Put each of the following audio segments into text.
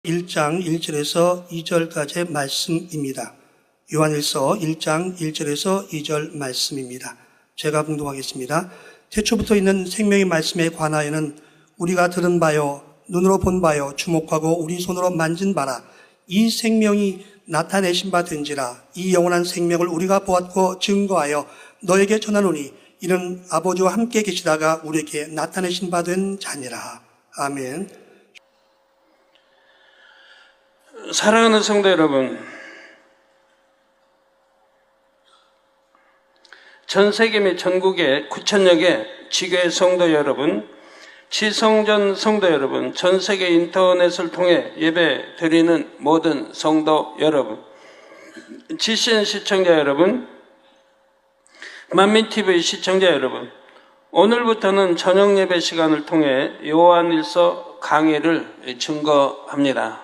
1장 1절에서 2절까지의 말씀입니다. 요한일서 1장 1절에서 2절 말씀입니다. 제가 봉독하겠습니다. 태초부터 있는 생명의 말씀에 관하여는 우리가 들은 바요, 눈으로 본 바요, 주목하고 우리 손으로 만진 바라. 이 생명이 나타내신 바 된지라. 이 영원한 생명을 우리가 보았고 증거하여 너에게 전하노니 이는 아버지와 함께 계시다가 우리에게 나타내신 바 된 자니라. 아멘. 사랑하는 성도 여러분, 전 세계 및 전국의 9천여 개 지교회 성도 여러분, 지성전 성도 여러분, 전 세계 인터넷을 통해 예배 드리는 모든 성도 여러분, GCN 시청자 여러분, 만민TV 시청자 여러분, 오늘부터는 저녁 예배 시간을 통해 요한일서 강해를 증거합니다.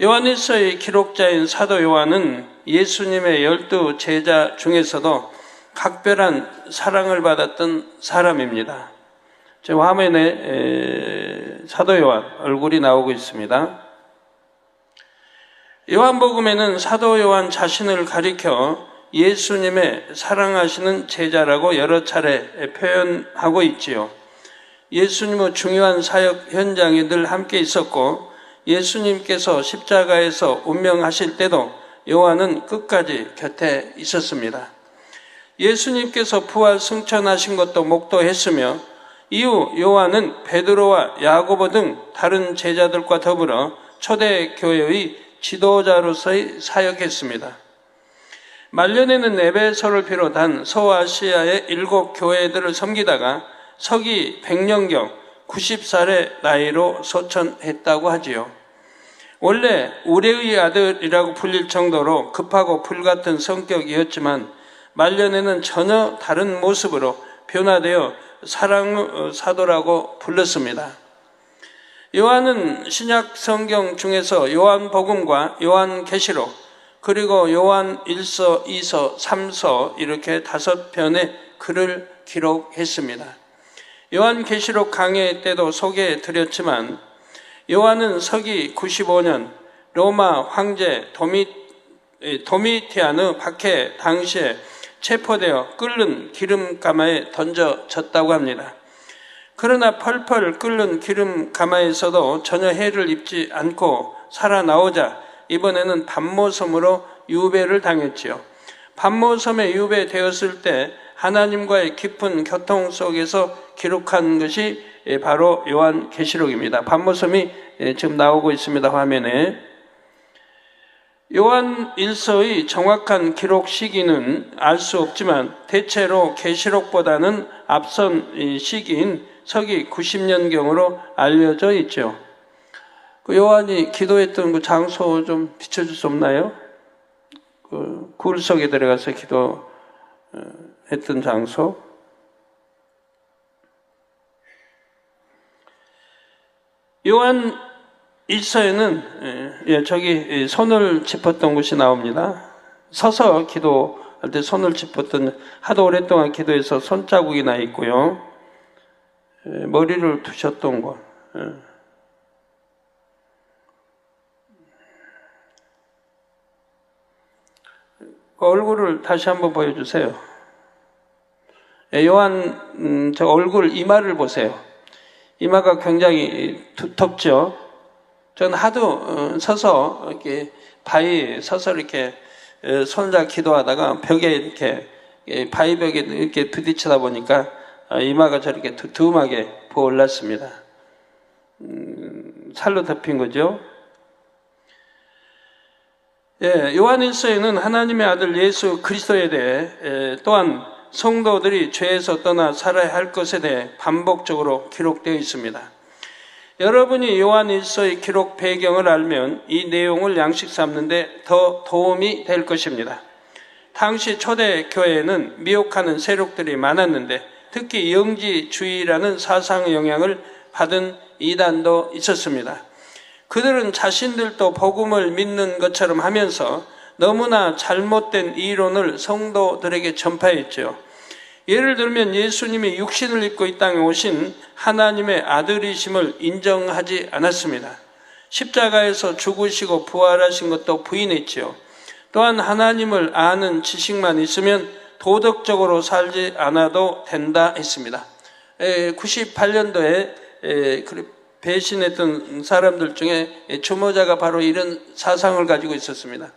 요한일서의 기록자인 사도 요한은 예수님의 12 제자 중에서도 각별한 사랑을 받았던 사람입니다. 지금 화면에 사도 요한 얼굴이 나오고 있습니다. 요한복음에는 사도 요한 자신을 가리켜 예수님의 사랑하시는 제자라고 여러 차례 표현하고 있지요. 예수님의 중요한 사역 현장에 늘 함께 있었고 예수님께서 십자가에서 운명하실 때도 요한은 끝까지 곁에 있었습니다. 예수님께서 부활 승천하신 것도 목도했으며 이후 요한은 베드로와 야고보 등 다른 제자들과 더불어 초대교회의 지도자로서의 사역했습니다. 말년에는 에베소를 비롯한 서아시아의 7 교회들을 섬기다가 서기 100년경 90살의 나이로 소천했다고 하지요. 원래 우레의 아들이라고 불릴 정도로 급하고 불같은 성격이었지만 말년에는 전혀 다른 모습으로 변화되어 사랑 사도라고 불렀습니다. 요한은 신약 성경 중에서 요한복음과 요한계시록 그리고 요한일서, 2서, 3서 이렇게 5편의 글을 기록했습니다. 요한계시록 강해 때도 소개해 드렸지만 요한은 서기 95년 로마 황제 도미티아누 박해 당시에 체포되어 끓는 기름가마에 던져졌다고 합니다. 그러나 펄펄 끓는 기름가마에서도 전혀 해를 입지 않고 살아나오자 이번에는 밤모섬으로 유배를 당했지요. 밤모섬에 유배되었을 때 하나님과의 깊은 교통 속에서 기록한 것이 바로 요한계시록입니다. 밤모섬이 지금 나오고 있습니다. 화면에. 요한일서의 정확한 기록 시기는 알 수 없지만 대체로 계시록보다는 앞선 시기인 서기 90년경으로 알려져 있죠. 그 요한이 기도했던 그 장소 좀 비춰줄 수 없나요? 그 굴 속에 들어가서 기도했던 장소. 요한 일서에는 저기 손을 짚었던 곳이 나옵니다. 서서 기도할 때 손을 짚었던, 하도 오랫동안 기도해서 손자국이 나 있고요. 머리를 두셨던 곳. 그 얼굴을 다시 한번 보여주세요. 요한 저 얼굴 이마를 보세요. 이마가 굉장히 두텁죠. 전 하도 서서 이렇게 바위에 서서 이렇게 손자 기도하다가 벽에 이렇게 바위 벽에 이렇게 부딪히다 보니까 이마가 저렇게 두툼하게 부어올랐습니다. 살로 덮인 거죠. 요한일서에는 하나님의 아들 예수 그리스도에 대해 또한 성도들이 죄에서 떠나 살아야 할 것에 대해 반복적으로 기록되어 있습니다. 여러분이 요한일서의 기록 배경을 알면 이 내용을 양식 삼는데 더 도움이 될 것입니다. 당시 초대교회에는 미혹하는 세력들이 많았는데 특히 영지주의라는 사상 영향을 받은 이단도 있었습니다. 그들은 자신들도 복음을 믿는 것처럼 하면서 너무나 잘못된 이론을 성도들에게 전파했죠. 예를 들면 예수님이 육신을 입고 이 땅에 오신 하나님의 아들이심을 인정하지 않았습니다. 십자가에서 죽으시고 부활하신 것도 부인했지요. 또한 하나님을 아는 지식만 있으면 도덕적으로 살지 않아도 된다 했습니다. 98년도에 배신했던 사람들 중에 주모자가 바로 이런 사상을 가지고 있었습니다.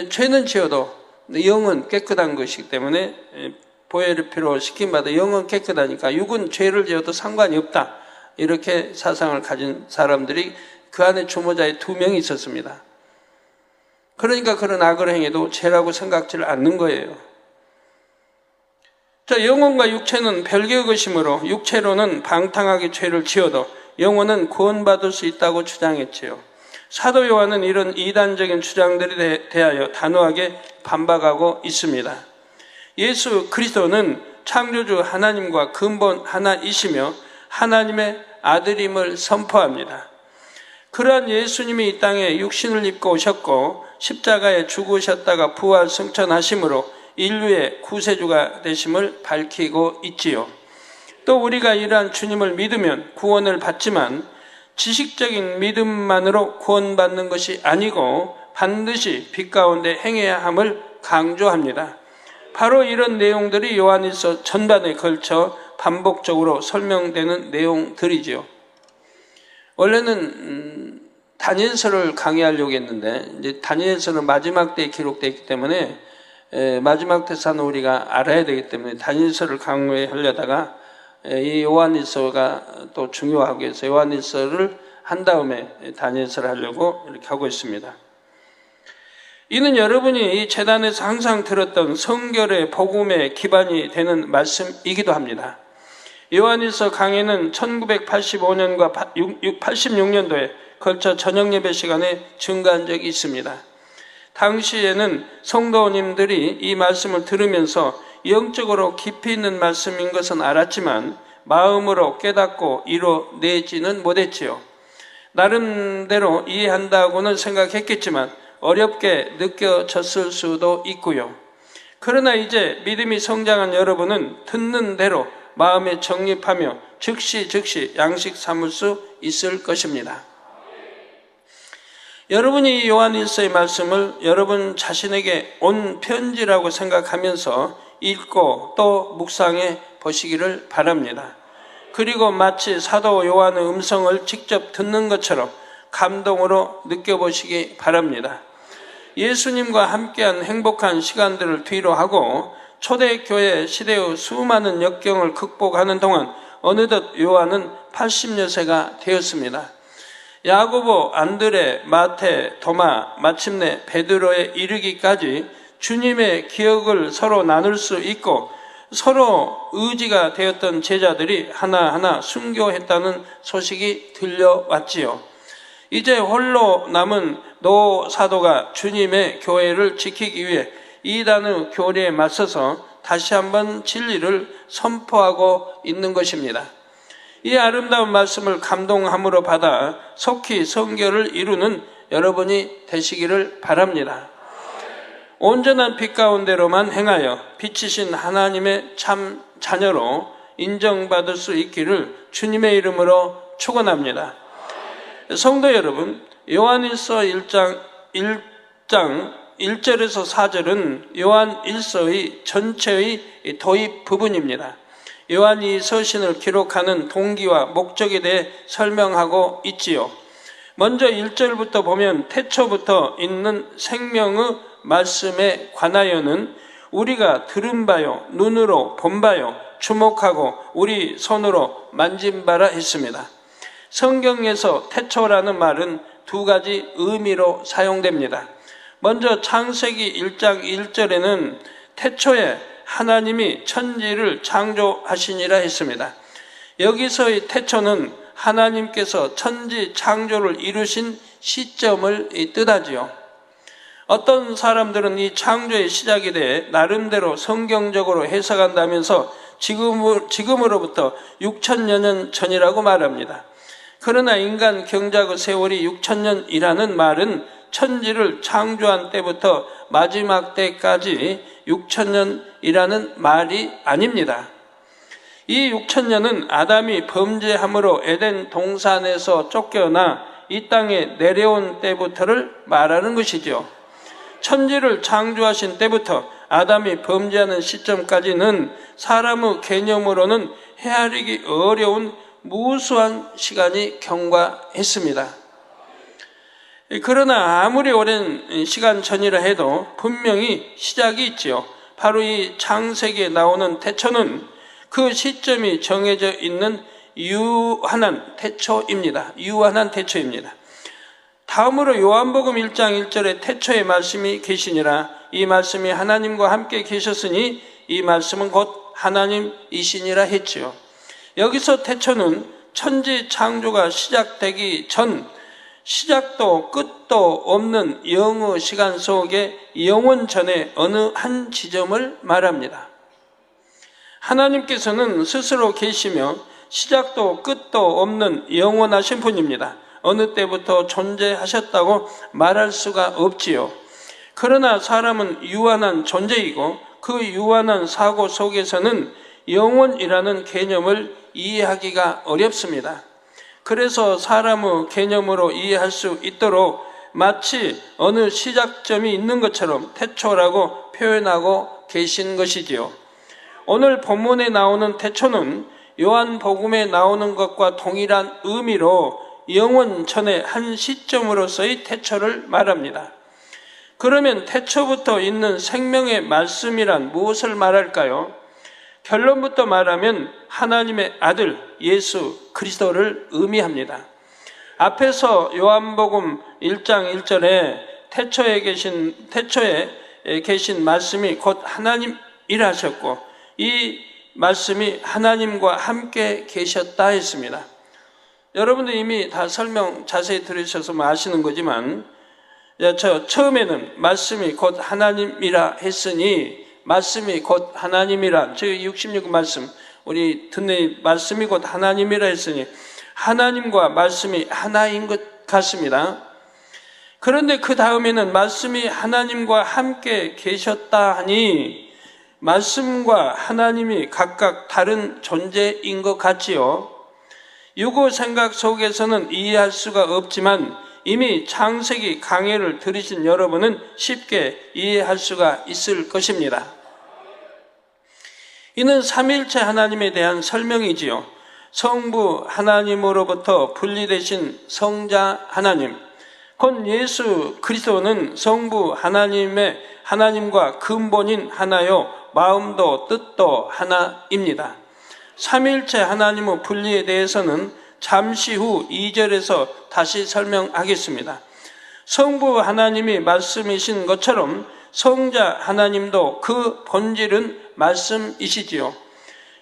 죄는 지어도 영은 깨끗한 것이기 때문에 보혈의 피로 시킴받아 영은 깨끗하니까 육은 죄를 지어도 상관이 없다. 이렇게 사상을 가진 사람들이 그 안에 주모자에 2명이 있었습니다. 그러니까 그런 악을 행해도 죄라고 생각지를 않는 거예요. 자, 영혼과 육체는 별개의 것이므로 육체로는 방탕하게 죄를 지어도 영혼은 구원받을 수 있다고 주장했지요. 사도 요한은 이런 이단적인 주장들에 대하여 단호하게 반박하고 있습니다. 예수 그리스도는 창조주 하나님과 근본 하나이시며 하나님의 아들임을 선포합니다. 그러한 예수님이 이 땅에 육신을 입고 오셨고 십자가에 죽으셨다가 부활 승천하심으로 인류의 구세주가 되심을 밝히고 있지요. 또 우리가 이러한 주님을 믿으면 구원을 받지만 지식적인 믿음만으로 구원받는 것이 아니고 반드시 빛 가운데 행해야 함을 강조합니다. 바로 이런 내용들이 요한일서 전반에 걸쳐 반복적으로 설명되는 내용들이지요. 원래는 다니엘서를 강의하려고 했는데 이제 다니엘서는 마지막 때에 기록되어 있기 때문에 마지막 때사는 우리가 알아야 되기 때문에 다니엘서를 강의하려다가 이 요한일서가 또 중요하고 해서 요한일서를 한 다음에 다니엘서를 하려고 이렇게 하고 있습니다. 이는 여러분이 이 재단에서 항상 들었던 성결의 복음의 기반이 되는 말씀이기도 합니다. 요한일서 강의는 1985년과 86년도에 걸쳐 저녁 예배 시간에 증가한 적이 있습니다. 당시에는 성도님들이 이 말씀을 들으면서 영적으로 깊이 있는 말씀인 것은 알았지만 마음으로 깨닫고 이뤄내지는 못했지요. 나름대로 이해한다고는 생각했겠지만 어렵게 느껴졌을 수도 있고요. 그러나 이제 믿음이 성장한 여러분은 듣는 대로 마음에 정립하며 즉시 양식 삼을 수 있을 것입니다. 여러분이 요한일서의 말씀을 여러분 자신에게 온 편지라고 생각하면서 읽고 또 묵상해 보시기를 바랍니다. 그리고 마치 사도 요한의 음성을 직접 듣는 것처럼 감동으로 느껴보시기 바랍니다. 예수님과 함께한 행복한 시간들을 뒤로 하고 초대교회 시대의 수많은 역경을 극복하는 동안 어느덧 요한은 80여세가 되었습니다. 야고보, 안드레, 마태, 도마, 마침내 베드로에 이르기까지 주님의 기억을 서로 나눌 수 있고 서로 의지가 되었던 제자들이 하나하나 순교했다는 소식이 들려왔지요. 이제 홀로 남은 노 사도가 주님의 교회를 지키기 위해 이단의 교리에 맞서서 다시 한번 진리를 선포하고 있는 것입니다. 이 아름다운 말씀을 감동함으로 받아 속히 성결을 이루는 여러분이 되시기를 바랍니다. 온전한 빛 가운데로만 행하여 빛이신 하나님의 참 자녀로 인정받을 수 있기를 주님의 이름으로 축원합니다. 성도 여러분, 요한일서 1장 1절에서 4절은 요한일서의 전체의 도입 부분입니다. 요한이 서신을 기록하는 동기와 목적에 대해 설명하고 있지요. 먼저 1절부터 보면 태초부터 있는 생명의 말씀에 관하여는 우리가 들은 바요, 눈으로 본 바요, 주목하고 우리 손으로 만진 바라 했습니다. 성경에서 태초라는 말은 2가지 의미로 사용됩니다. 먼저 창세기 1장 1절에는 태초에 하나님이 천지를 창조하시니라 했습니다. 여기서의 태초는 하나님께서 천지 창조를 이루신 시점을 뜻하지요. 어떤 사람들은 이 창조의 시작에 대해 나름대로 성경적으로 해석한다면서 지금으로부터 6천여 년 전이라고 말합니다. 그러나 인간 경작의 세월이 6천년이라는 말은 천지를 창조한 때부터 마지막 때까지 6,000년이라는 말이 아닙니다. 이 6,000년은 아담이 범죄함으로 에덴 동산에서 쫓겨나 이 땅에 내려온 때부터를 말하는 것이죠. 천지를 창조하신 때부터 아담이 범죄하는 시점까지는 사람의 개념으로는 헤아리기 어려운 무수한 시간이 경과했습니다. 그러나 아무리 오랜 시간 전이라 해도 분명히 시작이 있지요. 바로 이 창세기에 나오는 태초는 그 시점이 정해져 있는 유한한 태초입니다. 유한한 태초입니다. 다음으로 요한복음 1장 1절에 태초에 말씀이 계시니라. 이 말씀이 하나님과 함께 계셨으니 이 말씀은 곧 하나님이시니라 했지요. 여기서 태초는 천지 창조가 시작되기 전 시작도 끝도 없는 영의 시간 속에 영원 전에 어느 한 지점을 말합니다. 하나님께서는 스스로 계시며 시작도 끝도 없는 영원하신 분입니다. 어느 때부터 존재하셨다고 말할 수가 없지요. 그러나 사람은 유한한 존재이고 그 유한한 사고 속에서는 영원이라는 개념을 이해하기가 어렵습니다. 그래서 사람의 개념으로 이해할 수 있도록 마치 어느 시작점이 있는 것처럼 태초라고 표현하고 계신 것이지요. 오늘 본문에 나오는 태초는 요한복음에 나오는 것과 동일한 의미로 영원 전의 한 시점으로서의 태초를 말합니다. 그러면 태초부터 있는 생명의 말씀이란 무엇을 말할까요? 결론부터 말하면 하나님의 아들 예수 그리스도를 의미합니다. 앞에서 요한복음 1장 1절에 태초에 계신 말씀이 곧 하나님이라 하셨고 이 말씀이 하나님과 함께 계셨다 했습니다. 여러분들 이미 다 설명 자세히 들으셔서 아시는 거지만 처음에는 말씀이 곧 하나님이라 했으니 말씀이 곧 하나님이라 저희 66 말씀 우리 듣는 말씀이 곧 하나님이라 했으니 하나님과 말씀이 하나인 것 같습니다. 그런데 그 다음에는 말씀이 하나님과 함께 계셨다 하니 말씀과 하나님이 각각 다른 존재인 것 같지요. 유고 생각 속에서는 이해할 수가 없지만 이미 창세기 강해를 들으신 여러분은 쉽게 이해할 수가 있을 것입니다. 이는 삼위일체 하나님에 대한 설명이지요. 성부 하나님으로부터 분리되신 성자 하나님, 곧 예수 그리스도는 성부 하나님과 근본인 하나요 마음도 뜻도 하나입니다. 삼위일체 하나님의 분리에 대해서는 잠시 후 2절에서 다시 설명하겠습니다. 성부 하나님이 말씀이신 것처럼 성자 하나님도 그 본질은 말씀이시지요.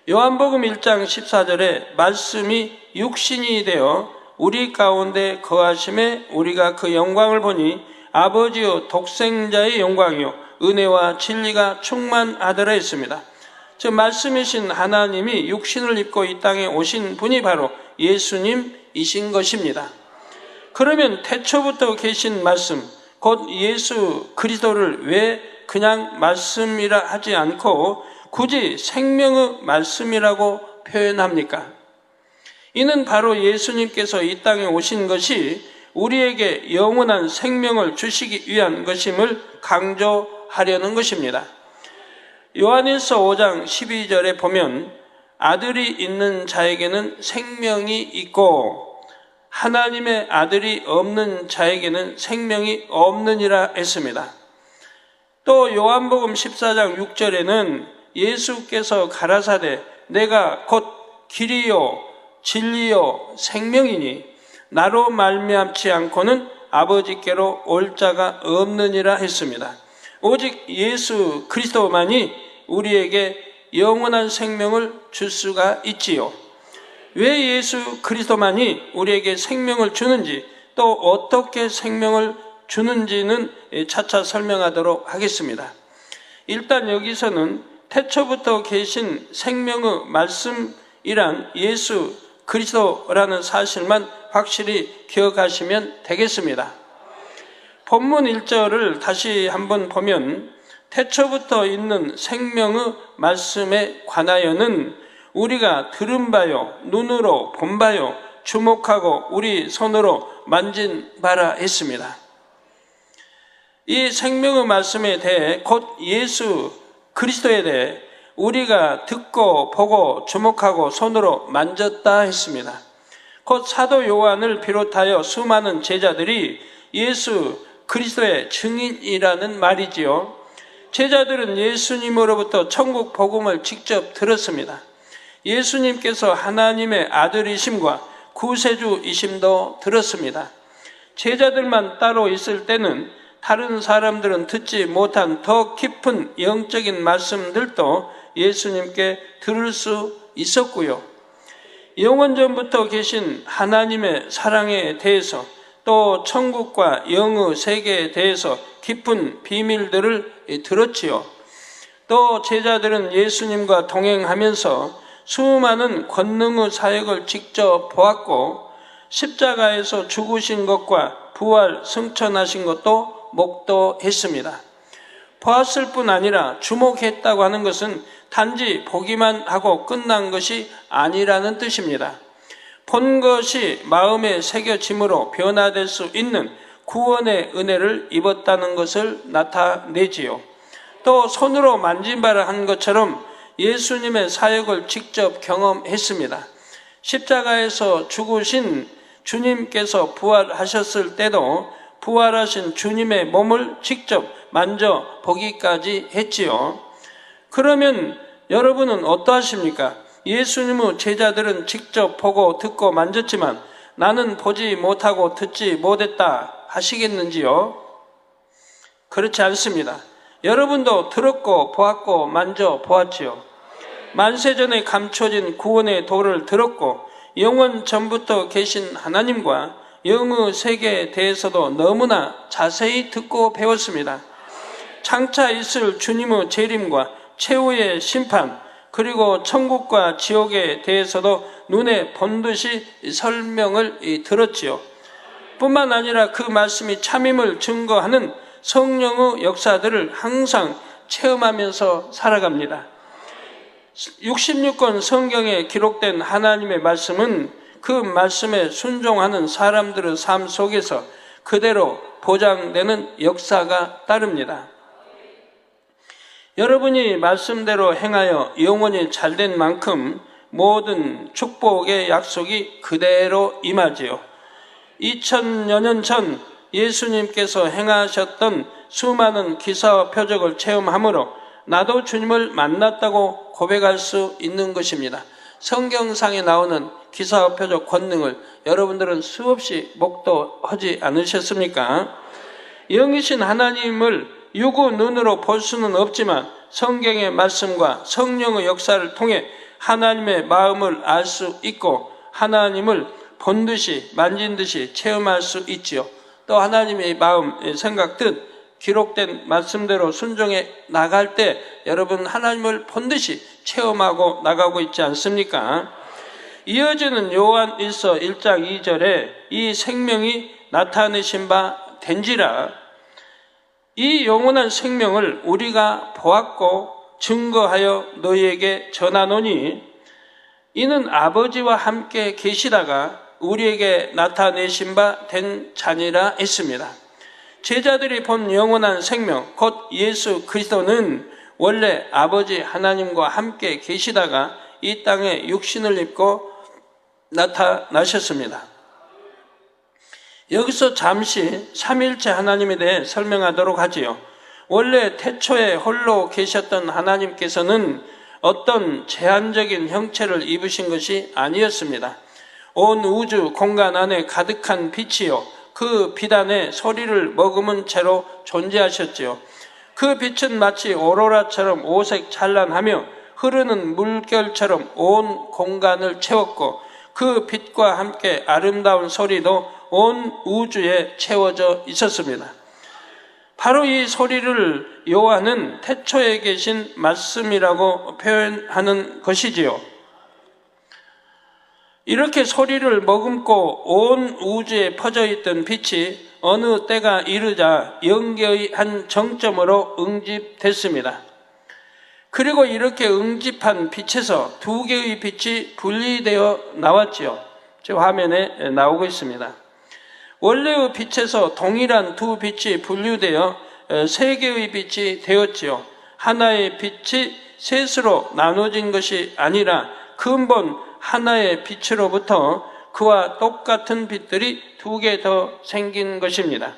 요한복음 1장 14절에 말씀이 육신이 되어 우리 가운데 거하심에 우리가 그 영광을 보니 아버지요 독생자의 영광이요 은혜와 진리가 충만하더라 했습니다. 즉 말씀이신 하나님이 육신을 입고 이 땅에 오신 분이 바로 예수님이신 것입니다. 그러면 태초부터 계신 말씀 곧 예수 그리스도를 왜 그냥 말씀이라 하지 않고 굳이 생명의 말씀이라고 표현합니까? 이는 바로 예수님께서 이 땅에 오신 것이 우리에게 영원한 생명을 주시기 위한 것임을 강조하려는 것입니다. 요한일서 5장 12절에 보면 아들이 있는 자에게는 생명이 있고 하나님의 아들이 없는 자에게는 생명이 없느니라 했습니다. 또 요한복음 14장 6절에는 예수께서 가라사대 내가 곧 길이요 진리요 생명이니 나로 말미암지 않고는 아버지께로 올 자가 없느니라 했습니다. 오직 예수 그리스도만이 우리에게 영원한 생명을 줄 수가 있지요. 왜 예수 그리스도만이 우리에게 생명을 주는지 또 어떻게 생명을 주는지는 차차 설명하도록 하겠습니다. 일단 여기서는 태초부터 계신 생명의 말씀이란 예수 그리스도라는 사실만 확실히 기억하시면 되겠습니다. 본문 1절을 다시 한번 보면 태초부터 있는 생명의 말씀에 관하여는 우리가 들은 바요, 눈으로 본 바요, 주목하고 우리 손으로 만진 바라 했습니다. 이 생명의 말씀에 대해 곧 예수 그리스도에 대해 우리가 듣고 보고 주목하고 손으로 만졌다 했습니다. 곧 사도 요한을 비롯하여 수많은 제자들이 예수 그리스도의 증인이라는 말이지요. 제자들은 예수님으로부터 천국 복음을 직접 들었습니다. 예수님께서 하나님의 아들이심과 구세주이심도 들었습니다. 제자들만 따로 있을 때는 다른 사람들은 듣지 못한 더 깊은 영적인 말씀들도 예수님께 들을 수 있었고요. 영원전부터 계신 하나님의 사랑에 대해서 또 천국과 영의 세계에 대해서 깊은 비밀들을 들었지요. 또 제자들은 예수님과 동행하면서 수많은 권능의 사역을 직접 보았고 십자가에서 죽으신 것과 부활 승천하신 것도 목도했습니다. 보았을 뿐 아니라 주목했다고 하는 것은 단지 보기만 하고 끝난 것이 아니라는 뜻입니다. 본 것이 마음에 새겨짐으로 변화될 수 있는 구원의 은혜를 입었다는 것을 나타내지요. 또 손으로 만진 바를 한 것처럼 예수님의 사역을 직접 경험했습니다. 십자가에서 죽으신 주님께서 부활하셨을 때도 부활하신 주님의 몸을 직접 만져보기까지 했지요. 그러면 여러분은 어떠하십니까? 예수님의 제자들은 직접 보고 듣고 만졌지만 나는 보지 못하고 듣지 못했다 하시겠는지요? 그렇지 않습니다. 여러분도 들었고 보았고 만져보았지요. 만세전에 감춰진 구원의 도를 들었고 영원 전부터 계신 하나님과 영의 세계에 대해서도 너무나 자세히 듣고 배웠습니다. 장차 있을 주님의 재림과 최후의 심판, 그리고 천국과 지옥에 대해서도 눈에 본 듯이 설명을 들었지요. 뿐만 아니라 그 말씀이 참임을 증거하는 성령의 역사들을 항상 체험하면서 살아갑니다. 66권 성경에 기록된 하나님의 말씀은 그 말씀에 순종하는 사람들의 삶 속에서 그대로 보장되는 역사가 따릅니다. 여러분이 말씀대로 행하여 영원히 잘된 만큼 모든 축복의 약속이 그대로 임하지요. 2000여 년 전 예수님께서 행하셨던 수많은 기사와 표적을 체험함으로 나도 주님을 만났다고 고백할 수 있는 것입니다. 성경상에 나오는 기사와 표적 권능을 여러분들은 수없이 목도하지 않으셨습니까? 영이신 하나님을 육의 눈으로 볼 수는 없지만 성경의 말씀과 성령의 역사를 통해 하나님의 마음을 알 수 있고 하나님을 본 듯이 만진 듯이 체험할 수 있지요. 또 하나님의 마음, 생각, 뜻 기록된 말씀대로 순종해 나갈 때 여러분 하나님을 본 듯이 체험하고 나가고 있지 않습니까? 이어지는 요한 1서 1장 2절에 이 생명이 나타내신 바 된지라, 이 영원한 생명을 우리가 보았고 증거하여 너희에게 전하노니 이는 아버지와 함께 계시다가 우리에게 나타내신 바 된 자니라 했습니다. 제자들이 본 영원한 생명 곧 예수 그리스도는 원래 아버지 하나님과 함께 계시다가 이 땅에 육신을 입고 나타나셨습니다. 여기서 잠시 삼위일체 하나님에 대해 설명하도록 하지요. 원래 태초에 홀로 계셨던 하나님께서는 어떤 제한적인 형체를 입으신 것이 아니었습니다. 온 우주 공간 안에 가득한 빛이요, 그 빛 안에 소리를 머금은 채로 존재하셨지요. 그 빛은 마치 오로라처럼 오색 찬란하며 흐르는 물결처럼 온 공간을 채웠고 그 빛과 함께 아름다운 소리도 온 우주에 채워져 있었습니다. 바로 이 소리를 요한은 태초에 계신 말씀이라고 표현하는 것이지요. 이렇게 소리를 머금고 온 우주에 퍼져 있던 빛이 어느 때가 이르자 영계의 한 정점으로 응집됐습니다. 그리고 이렇게 응집한 빛에서 두 개의 빛이 분리되어 나왔지요. 제 화면에 나오고 있습니다. 원래의 빛에서 동일한 두 빛이 분류되어 세 개의 빛이 되었지요. 하나의 빛이 셋으로 나눠진 것이 아니라 근본 하나의 빛으로부터 그와 똑같은 빛들이 두 개 더 생긴 것입니다.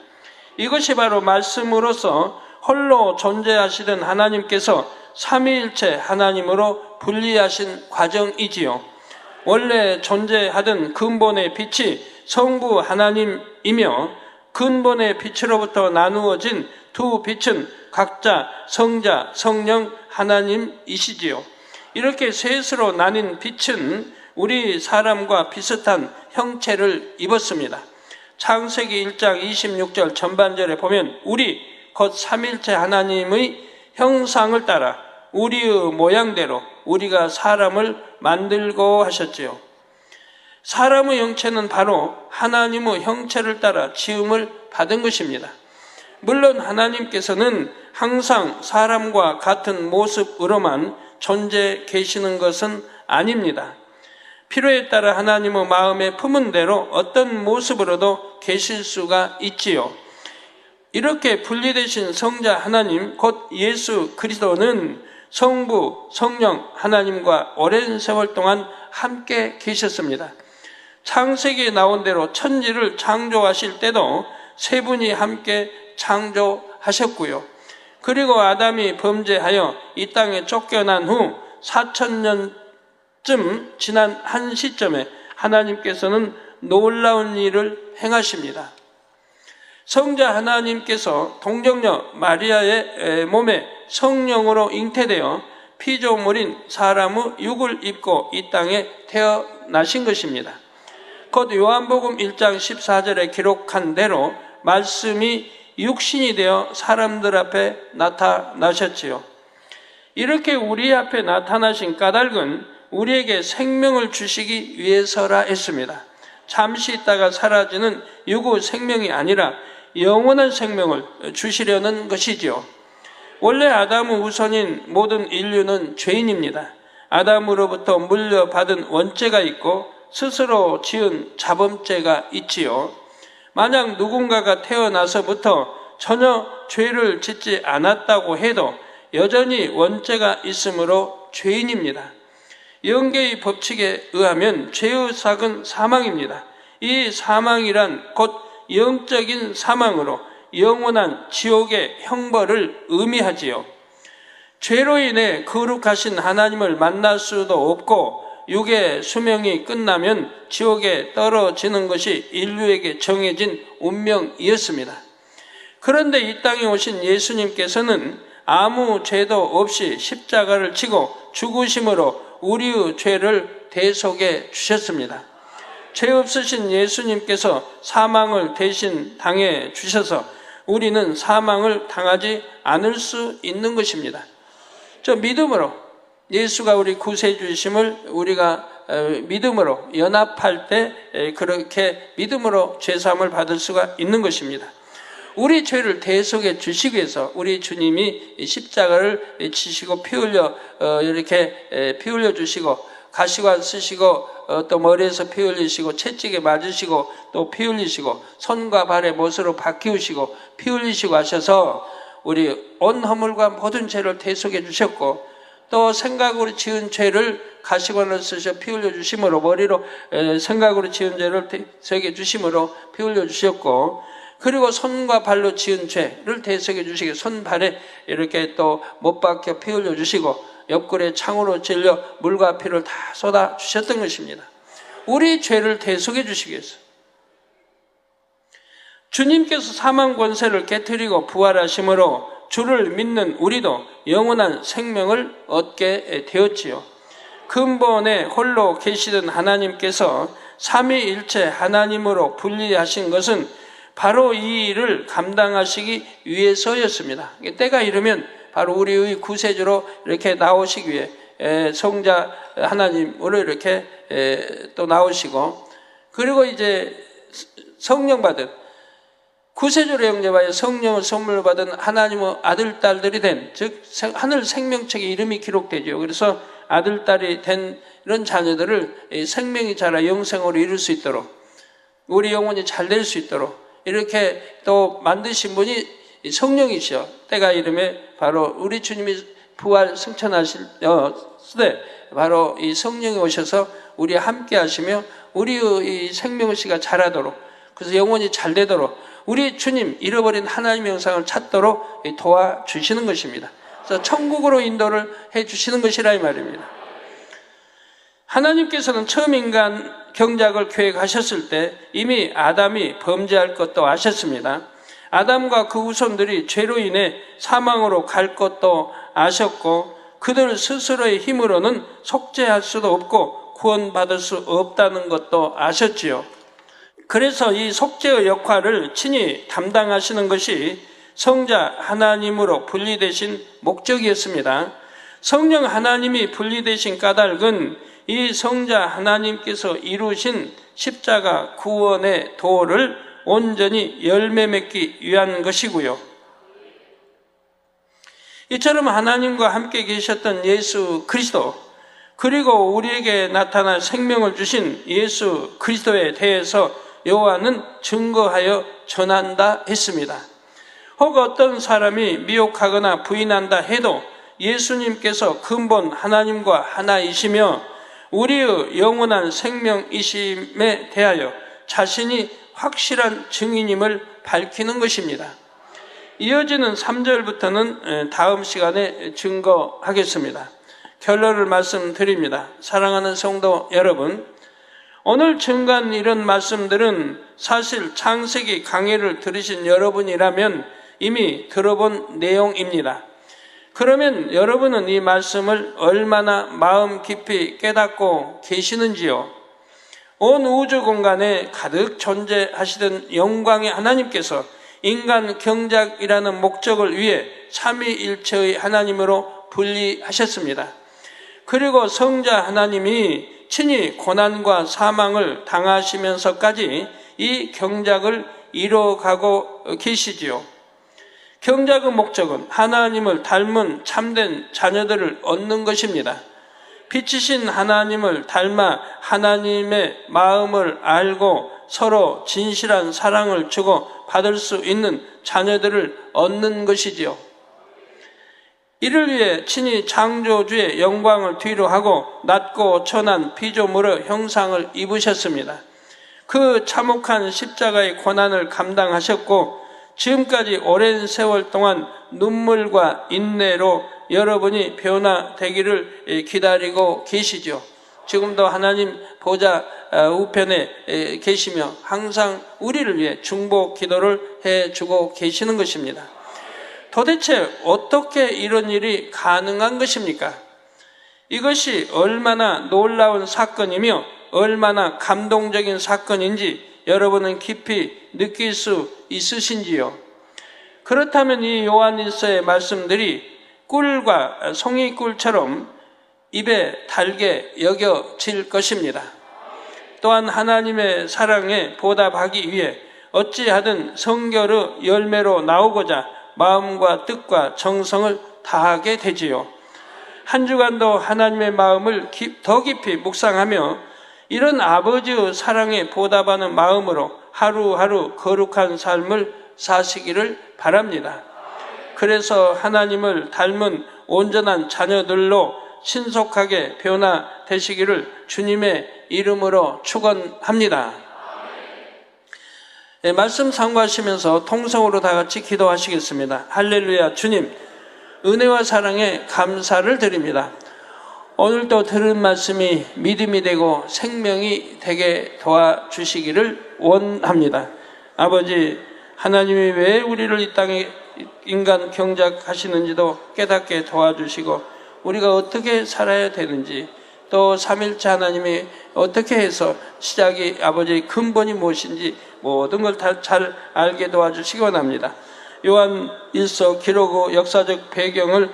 이것이 바로 말씀으로서 홀로 존재하시던 하나님께서 삼위일체 하나님으로 분리하신 과정이지요. 원래 존재하던 근본의 빛이 성부 하나님이며 근본의 빛으로부터 나누어진 두 빛은 각자 성자, 성령 하나님이시지요. 이렇게 셋으로 나뉜 빛은 우리 사람과 비슷한 형체를 입었습니다. 창세기 1장 26절 전반절에 보면 우리 곧 삼일체 하나님의 형상을 따라 우리의 모양대로 우리가 사람을 만들고 하셨지요. 사람의 형체는 바로 하나님의 형체를 따라 지음을 받은 것입니다. 물론 하나님께서는 항상 사람과 같은 모습으로만 존재 계시는 것은 아닙니다. 필요에 따라 하나님의 마음에 품은 대로 어떤 모습으로도 계실 수가 있지요. 이렇게 분리되신 성자 하나님 곧 예수 그리스도는 성부, 성령 하나님과 오랜 세월 동안 함께 계셨습니다. 창세기에 나온 대로 천지를 창조하실 때도 세 분이 함께 창조하셨고요. 그리고 아담이 범죄하여 이 땅에 쫓겨난 후 4000년쯤 지난 한 시점에 하나님께서는 놀라운 일을 행하십니다. 성자 하나님께서 동정녀 마리아의 몸에 성령으로 잉태되어 피조물인 사람의 육을 입고 이 땅에 태어나신 것입니다. 곧 요한복음 1장 14절에 기록한 대로 말씀이 육신이 되어 사람들 앞에 나타나셨지요. 이렇게 우리 앞에 나타나신 까닭은 우리에게 생명을 주시기 위해서라 했습니다. 잠시 있다가 사라지는 육의 생명이 아니라 영원한 생명을 주시려는 것이지요. 원래 아담의 후손인 모든 인류는 죄인입니다. 아담으로부터 물려받은 원죄가 있고 스스로 지은 자범죄가 있지요. 만약 누군가가 태어나서부터 전혀 죄를 짓지 않았다고 해도 여전히 원죄가 있으므로 죄인입니다. 영계의 법칙에 의하면 죄의 삭은 사망입니다. 이 사망이란 곧 영적인 사망으로 영원한 지옥의 형벌을 의미하지요. 죄로 인해 거룩하신 하나님을 만날 수도 없고 육의 수명이 끝나면 지옥에 떨어지는 것이 인류에게 정해진 운명이었습니다. 그런데 이 땅에 오신 예수님께서는 아무 죄도 없이 십자가를 지고 죽으심으로 우리의 죄를 대속해 주셨습니다. 죄 없으신 예수님께서 사망을 대신 당해 주셔서 우리는 사망을 당하지 않을 수 있는 것입니다. 저 믿음으로 예수가 우리 구세주심을 우리가 믿음으로 연합할 때 그렇게 믿음으로 죄사함을 받을 수가 있는 것입니다. 우리 죄를 대속해 주시기 위해서 우리 주님이 십자가를 치시고 피 흘려 이렇게 피 흘려 주시고 가시관 쓰시고 또 머리에서 피 흘리시고 채찍에 맞으시고 또 피 흘리시고 손과 발에 못으로 박히우시고 피 흘리시고 하셔서 우리 온 허물과 모든 죄를 대속해 주셨고 또 생각으로 지은 죄를 가시관을 쓰셔 피 흘려 주심으로 머리로 생각으로 지은 죄를 대속해 주심으로 피 흘려 주셨고 그리고 손과 발로 지은 죄를 대속해 주시고 손발에 이렇게 또 못 박혀 피 흘려 주시고 옆구리에 창으로 찔려 물과 피를 다 쏟아 주셨던 것입니다. 우리 죄를 대속해 주시기 위해서 주님께서 사망 권세를 깨뜨리고 부활하심으로 주를 믿는 우리도 영원한 생명을 얻게 되었지요. 근본에 홀로 계시던 하나님께서 삼위일체 하나님으로 분리하신 것은 바로 이 일을 감당하시기 위해서였습니다. 때가 이르면 바로 우리의 구세주로 이렇게 나오시기 위해 성자 하나님으로 이렇게 또 나오시고 그리고 이제 성령 받은 구세주로 영접하여 성령을 선물로 받은 하나님의 아들, 딸들이 된, 즉 하늘 생명책에 이름이 기록되죠. 그래서 아들, 딸이 된 이런 자녀들을 생명이 자라 영생으로 이룰 수 있도록, 우리 영혼이 잘 될 수 있도록 이렇게 또 만드신 분이 성령이시여. 때가 이름에 바로 우리 주님이 부활 승천하실 때 바로 이 성령이 오셔서 우리와 함께 하시며 우리의 이 생명씨가 자라도록, 그래서 영혼이 잘 되도록 우리 주님 잃어버린 하나님의 형상을 찾도록 도와주시는 것입니다. 그래서 천국으로 인도를 해주시는 것이라 이 말입니다. 하나님께서는 처음 인간 경작을 계획하셨을 때 이미 아담이 범죄할 것도 아셨습니다. 아담과 그 후손들이 죄로 인해 사망으로 갈 것도 아셨고, 그들 스스로의 힘으로는 속죄할 수도 없고 구원받을 수 없다는 것도 아셨지요. 그래서 이 속죄의 역할을 친히 담당하시는 것이 성자 하나님으로 분리되신 목적이었습니다. 성령 하나님이 분리되신 까닭은 이 성자 하나님께서 이루신 십자가 구원의 도를 온전히 열매 맺기 위한 것이고요. 이처럼 하나님과 함께 계셨던 예수 그리스도, 그리고 우리에게 나타나 생명을 주신 예수 그리스도에 대해서 요한은 증거하여 전한다 했습니다. 혹 어떤 사람이 미혹하거나 부인한다 해도 예수님께서 근본 하나님과 하나이시며 우리의 영원한 생명이심에 대하여 자신이 확실한 증인임을 밝히는 것입니다. 이어지는 3절부터는 다음 시간에 증거하겠습니다. 결론을 말씀드립니다. 사랑하는 성도 여러분, 오늘 증거한 이런 말씀들은 사실 창세기 강의를 들으신 여러분이라면 이미 들어본 내용입니다. 그러면 여러분은 이 말씀을 얼마나 마음 깊이 깨닫고 계시는지요? 온 우주 공간에 가득 존재하시던 영광의 하나님께서 인간 경작이라는 목적을 위해 삼위일체의 하나님으로 분리하셨습니다. 그리고 성자 하나님이 친히 고난과 사망을 당하시면서까지 이 경작을 이뤄가고 계시지요. 경작의 목적은 하나님을 닮은 참된 자녀들을 얻는 것입니다. 빛이신 하나님을 닮아 하나님의 마음을 알고 서로 진실한 사랑을 주고 받을 수 있는 자녀들을 얻는 것이지요. 이를 위해 친히 창조주의 영광을 뒤로하고 낮고 천한 피조물의 형상을 입으셨습니다. 그 참혹한 십자가의 고난을 감당하셨고 지금까지 오랜 세월 동안 눈물과 인내로 여러분이 변화되기를 기다리고 계시죠. 지금도 하나님 보좌 우편에 계시며 항상 우리를 위해 중보 기도를 해주고 계시는 것입니다. 도대체 어떻게 이런 일이 가능한 것입니까? 이것이 얼마나 놀라운 사건이며 얼마나 감동적인 사건인지 여러분은 깊이 느낄 수 있으신지요? 그렇다면 이 요한일서의 말씀들이 꿀과 송이꿀처럼 입에 달게 여겨질 것입니다. 또한 하나님의 사랑에 보답하기 위해 어찌하든 성결의 열매로 나오고자 마음과 뜻과 정성을 다하게 되지요. 한 주간도 하나님의 마음을 더 깊이 묵상하며 이런 아버지의 사랑에 보답하는 마음으로 하루하루 거룩한 삶을 사시기를 바랍니다. 그래서 하나님을 닮은 온전한 자녀들로 신속하게 변화되시기를 주님의 이름으로 축원합니다. 네, 말씀 참고하시면서 통성으로 다 같이 기도하시겠습니다. 할렐루야. 주님, 은혜와 사랑에 감사를 드립니다. 오늘도 들은 말씀이 믿음이 되고 생명이 되게 도와주시기를 원합니다. 아버지, 하나님이 왜 우리를 이 땅에 인간 경작하시는지도 깨닫게 도와주시고 우리가 어떻게 살아야 되는지, 또 삼일째 하나님이 어떻게 해서 시작이 아버지의 근본이 무엇인지 모든 걸 다 잘 알게 도와주시기 원합니다. 요한 일서 기록의 역사적 배경을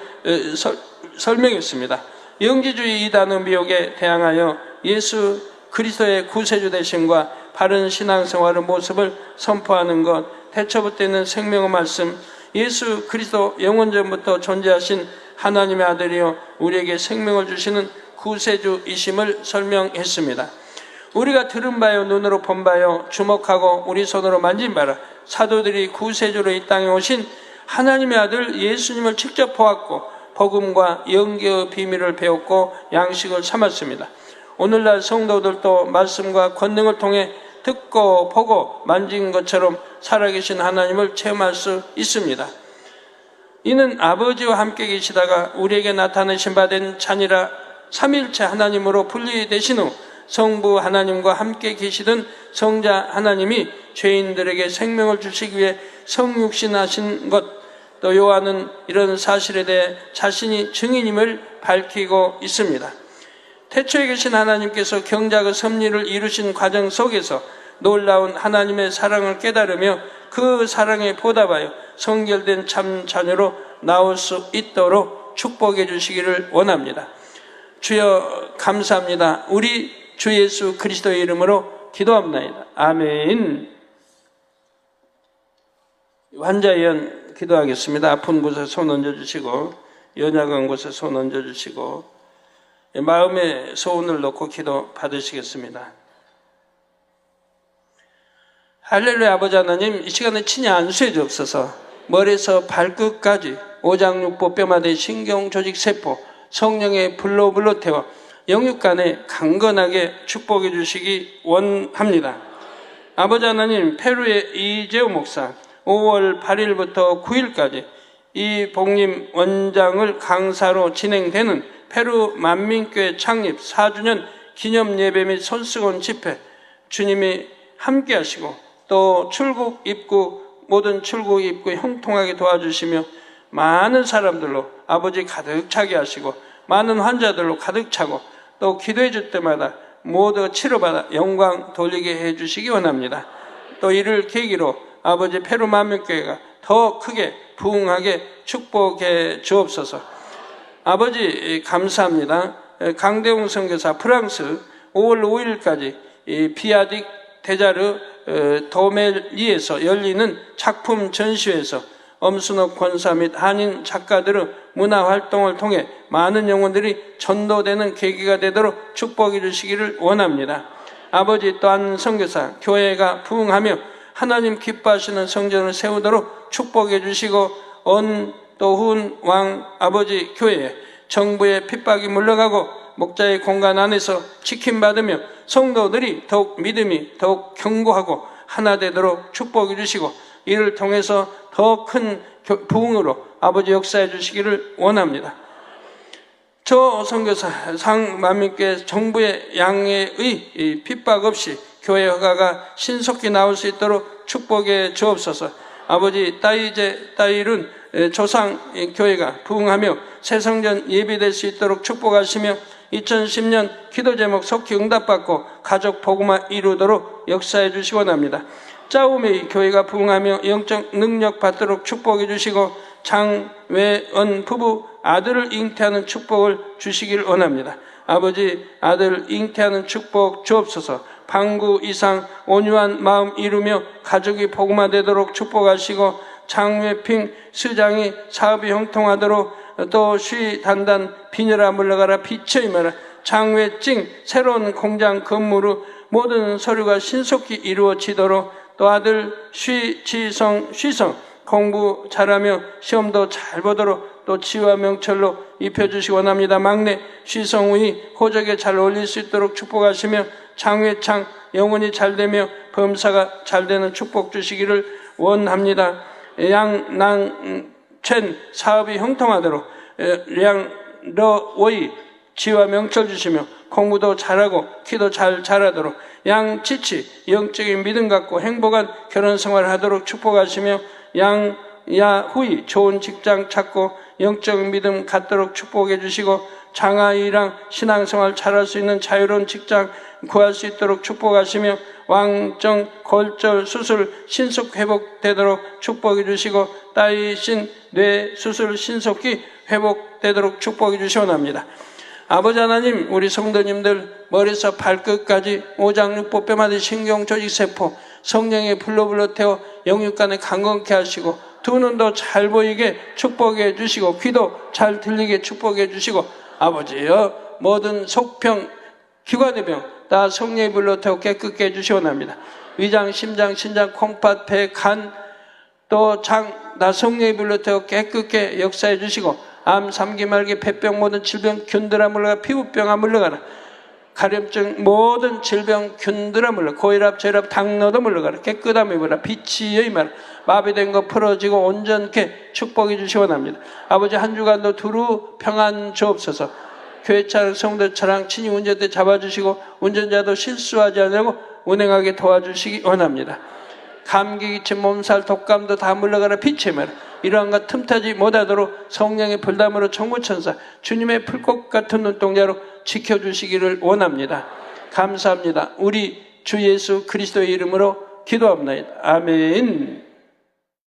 설명했습니다. 영지주의 이단의 미혹에 대항하여 예수 그리스도의 구세주 되심과 바른 신앙생활의 모습을 선포하는 것, 태초부터 있는 생명의 말씀, 예수 그리스도 영원전부터 존재하신 하나님의 아들이요 우리에게 생명을 주시는 구세주이심을 설명했습니다. 우리가 들은 바요, 눈으로 본 바요, 주목하고 우리 손으로 만진 바라 사도들이 구세주로 이 땅에 오신 하나님의 아들 예수님을 직접 보았고 복음과 영계의 비밀을 배웠고 양식을 삼았습니다. 오늘날 성도들도 말씀과 권능을 통해 듣고 보고 만진 것처럼 살아계신 하나님을 체험할 수 있습니다. 이는 아버지와 함께 계시다가 우리에게 나타내신 바 된 자니라 삼일체 하나님으로 분리되신 후 성부 하나님과 함께 계시던 성자 하나님이 죄인들에게 생명을 주시기 위해 성육신하신 것, 또 요한은 이런 사실에 대해 자신이 증인임을 밝히고 있습니다. 태초에 계신 하나님께서 경작의 섭리를 이루신 과정 속에서 놀라운 하나님의 사랑을 깨달으며 그 사랑에 보답하여 성결된 참 자녀로 나올 수 있도록 축복해 주시기를 원합니다. 주여 감사합니다. 우리 주 예수 그리스도의 이름으로 기도합니다. 아멘. 환자연 기도하겠습니다. 아픈 곳에 손 얹어주시고 연약한 곳에 손 얹어주시고 마음에 소원을 놓고 기도 받으시겠습니다. 할렐루야. 아버지 하나님, 이 시간에 친히 안수해 주옵소서. 머리에서 발끝까지 오장육부 뼈마대 신경 조직 세포 성령의 불로 태워 영육간에 강건하게 축복해 주시기 원합니다. 아버지 하나님, 페루의 이재호 목사 5월 8일부터 9일까지 이 복림 원장을 강사로 진행되는 페루 만민교회 창립 4주년 기념 예배 및 손수건 집회 주님이 함께 하시고 또 출국 입구 모든 출국 입구 형통하게 도와주시며 많은 사람들로 아버지 가득 차게 하시고 많은 환자들로 가득 차고 또 기도해 줄 때마다 모두 치료받아 영광 돌리게 해주시기 원합니다. 또 이를 계기로 아버지 페루 만민교회가 더 크게 부흥하게 축복해 주옵소서. 아버지 감사합니다. 강대웅 선교사 프랑스 5월 5일까지 비아딕 데자르 도멜리에서 열리는 작품 전시회에서 엄순옥 권사 및 한인 작가들의 문화활동을 통해 많은 영혼들이 전도되는 계기가 되도록 축복해 주시기를 원합니다. 아버지 또한 선교사 교회가 부흥하며 하나님 기뻐하시는 성전을 세우도록 축복해 주시고 언도훈 왕 아버지 교회에 정부의 핍박이 물러가고 목자의 공간 안에서 지킴받으며 성도들이 더욱 믿음이 더욱 견고하고 하나 되도록 축복해 주시고 이를 통해서 더 큰 부흥으로 아버지 역사해 주시기를 원합니다. 저 선교사 상만민교회 정부의 양해의 핍박 없이 교회 허가가 신속히 나올 수 있도록 축복해 주옵소서. 아버지 따이룬 조상 교회가 부흥하며 새 성전 예비될 수 있도록 축복하시며 2010년 기도 제목 속히 응답받고 가족 복음화 이루도록 역사해 주시기 원합니다. 짜오메이 교회가 부흥하며 영적 능력 받도록 축복해 주시고 장외언 부부 아들을 잉태하는 축복을 주시길 원합니다. 아버지 아들 잉태하는 축복 주옵소서. 방구 이상 온유한 마음 이루며 가족이 복음화되도록 축복하시고 장외핑 수장이 사업이 형통하도록 또 쉬 단단 빈혈아 물러가라 빛여 임하라 장외찡 새로운 공장 건물의 모든 서류가 신속히 이루어지도록 또 아들 쉬지성 공부 잘하며 시험도 잘 보도록 또 지와 명철로 입혀주시기 원합니다. 막내 쉬성우이 호적에 잘 어울릴 수 있도록 축복하시며 장회창 영혼이 잘되며 범사가 잘되는 축복 주시기를 원합니다. 양낭첸 사업이 형통하도록 양러오이 지와 명철 주시며 공부도 잘하고 기도 잘하도록 양치치 영적인 믿음 갖고 행복한 결혼생활을 하도록 축복하시며 양야후이 좋은 직장 찾고 영적 믿음 갖도록 축복해 주시고 장아이랑 신앙생활 잘할 수 있는 자유로운 직장 구할 수 있도록 축복하시며 왕정 골절 수술 신속 회복되도록 축복해 주시고 따이신 뇌 수술 신속히 회복되도록 축복해 주시기 원합니다. 아버지 하나님, 우리 성도님들 머리에서 발끝까지 오장육부뼈마디 신경조직세포 성령의 불로 태워 영육간에 강건케 하시고, 두 눈도 잘 보이게 축복해 주시고, 귀도 잘 들리게 축복해 주시고, 아버지여, 모든 속병, 기관의 병 다 성령의 불로 태워 깨끗게 해주시옵나이다. 위장, 심장, 신장, 콩팥, 배, 간, 또 장, 다 성령의 불로 태워 깨끗게 역사해 주시고, 암, 삼기, 말기, 폐병, 모든 질병, 균들아 물러가, 피부병아 물러가라. 가려증, 모든 질병, 균들아 물러가. 고혈압, 저혈압, 당뇨도 물러가라. 깨끗함이 물러가. 빛이 여임하라. 마비된 거 풀어지고 온전케 축복해 주시옵나이다. 아버지, 한 주간도 두루 평안 주옵소서. 교회 차량, 성도 차량 친히 운전대 잡아주시고, 운전자도 실수하지 않으려고 운행하게 도와주시기 원합니다. 감기, 기침, 몸살, 독감도 다 물러가라. 빛의 말, 이러한 것 틈타지 못하도록 성령의 불담으로 천구천사 주님의 풀꽃 같은 눈동자로 지켜주시기를 원합니다. 감사합니다. 우리 주 예수 그리스도의 이름으로 기도합니다. 아멘.